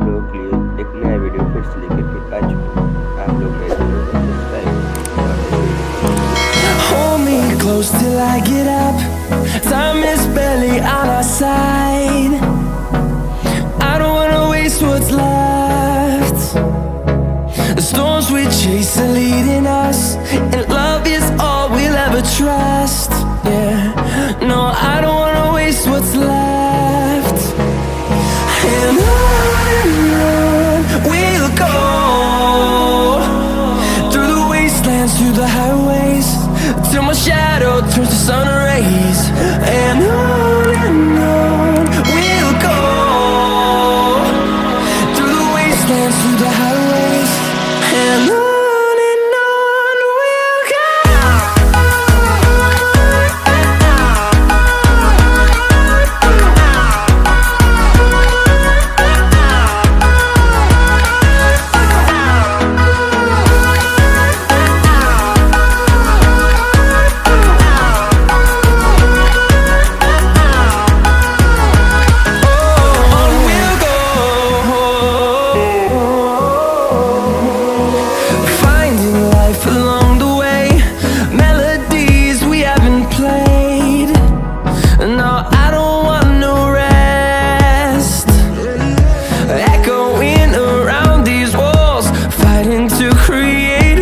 आप लोगों के लिए एक नया वीडियो फिर से लेकर के आ चुका हूँ। आप लोग मेरे चैनल को subscribe. Hold me close till I get up. Time is barely on our side. I don't wanna waste what's left. The storms we chase are leading us, and love is all we'll ever trust. Yeah, no, I don't wanna waste what's left. And on we'll go, through the wastelands, through the highways, till my shadow turns to sun